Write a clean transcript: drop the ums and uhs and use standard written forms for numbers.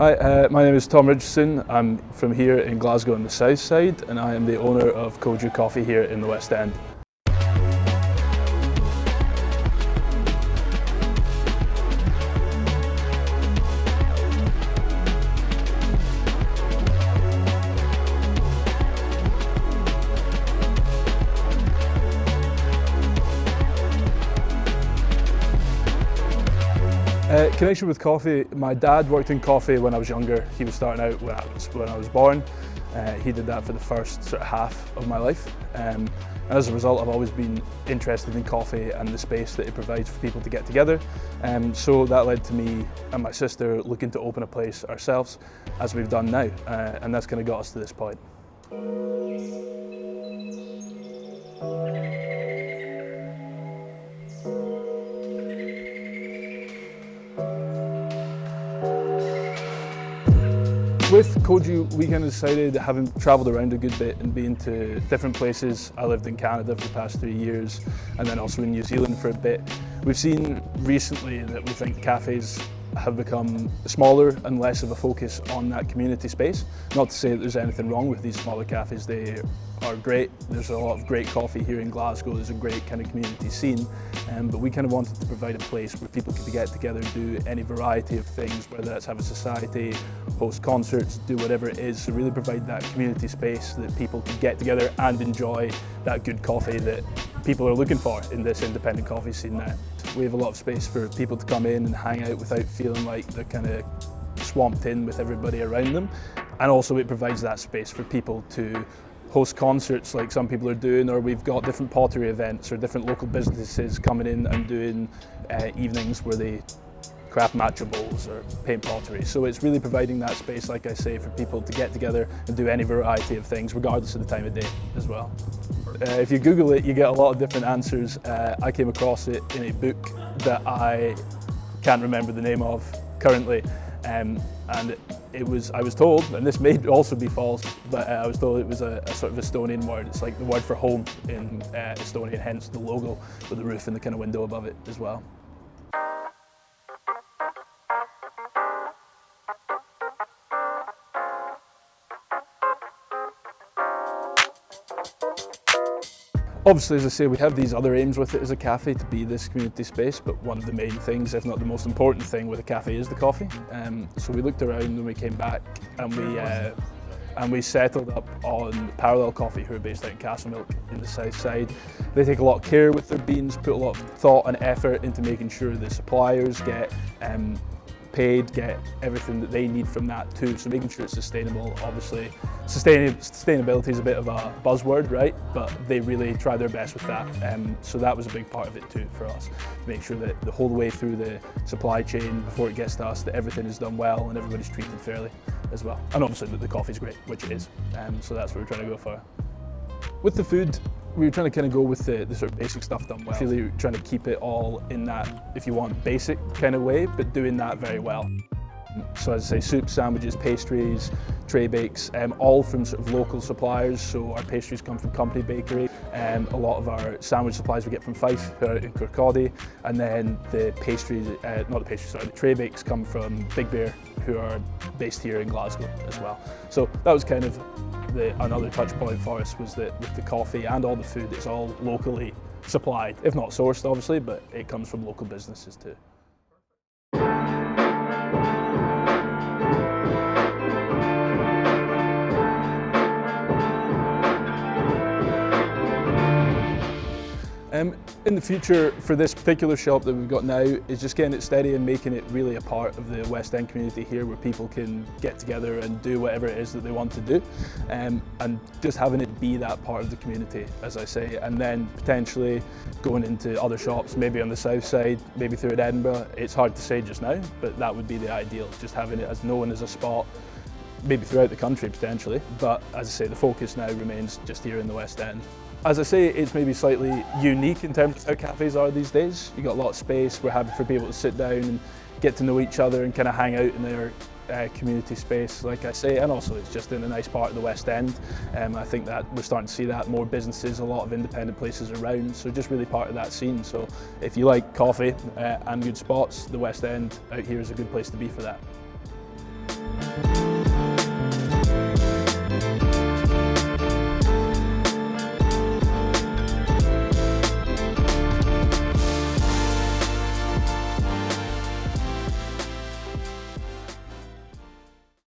Hi, my name is Tom Richardson. I'm from here in Glasgow on the south side, and I am the owner of Koju Coffee here in the West End. Connection with coffee. My dad worked in coffee when I was younger. He was starting out when I was born. He did that for the first sort of half of my life. And as a result, I've always been interested in coffee and the space that it provides for people to get together. So that led to me and my sister looking to open a place ourselves, as we've done now. And that's kind of got us to this point. With Koju, we kind of decided, having travelled around a good bit and been to different places. I lived in Canada for the past 3 years and then also in New Zealand for a bit. We've seen recently that we think cafes have become smaller and less of a focus on that community space. Not to say that there's anything wrong with these smaller cafes, they are great. There's a lot of great coffee here in Glasgow, there's a great kind of community scene, but we kind of wanted to provide a place where people could get together, do any variety of things, whether that's have a society, host concerts, do whatever it is, so really provide that community space that people can get together and enjoy that good coffee that people are looking for in this independent coffee scene now. We have a lot of space for people to come in and hang out without feeling like they're kind of swamped in with everybody around them. And also it provides that space for people to host concerts like some people are doing, or we've got different pottery events or different local businesses coming in and doing evenings where they craft matcha bowls or paint pottery. So it's really providing that space, like I say, for people to get together and do any variety of things, regardless of the time of day as well. If you Google it, you get a lot of different answers. I came across it in a book that I can't remember the name of currently, and I was told, and this may also be false, but I was told it was a sort of Estonian word. It's like the word for home in Estonian, hence the logo with the roof and the kind of window above it as well. Obviously, as I say, we have these other aims with it as a cafe to be this community space, but one of the main things, if not the most important thing with a cafe, is the coffee. So we looked around when we came back and we settled up on Parallel Coffee, who are based out in Castlemilk in the south side. They take a lot of care with their beans, put a lot of thought and effort into making sure the suppliers get paid, get everything that they need from that too, so making sure it's sustainable. Obviously, sustainability is a bit of a buzzword, right? But they really try their best with that. So that was a big part of it too for us, to make sure that the whole way through the supply chain, before it gets to us, that everything is done well and everybody's treated fairly as well. And obviously that the coffee's great, which it is. So that's what we're trying to go for. With the food, we were trying to kind of go with the sort of basic stuff done well. Really trying to keep it all in that, if you want, basic kind of way, but doing that very well. So as I say, soups, sandwiches, pastries, tray bakes, all from sort of local suppliers. So our pastries come from Company Bakery. A lot of our sandwich supplies we get from Fife, who are out in Kirkcaldy. And then the pastries, the tray bakes come from Big Bear, who are based here in Glasgow as well. So that was kind of another touch point for us, was that with the coffee and all the food, it's all locally supplied, if not sourced obviously, but it comes from local businesses too. In the future, for this particular shop that we've got now, is just getting it steady and making it really a part of the West End community here, where people can get together and do whatever it is that they want to do, and just having it be that part of the community, as I say, and then potentially going into other shops, maybe on the south side, maybe through at Edinburgh. It's hard to say just now, but that would be the ideal, just having it as known as a spot, maybe throughout the country potentially, but as I say, the focus now remains just here in the West End. As I say, it's maybe slightly unique in terms of how cafes are these days. You've got a lot of space, we're happy for people to sit down and get to know each other and kind of hang out in their community space, like I say, and also it's just in a nice part of the West End. I think that we're starting to see that, more businesses, a lot of independent places around, so just really part of that scene. So if you like coffee and good spots, the West End out here is a good place to be for that.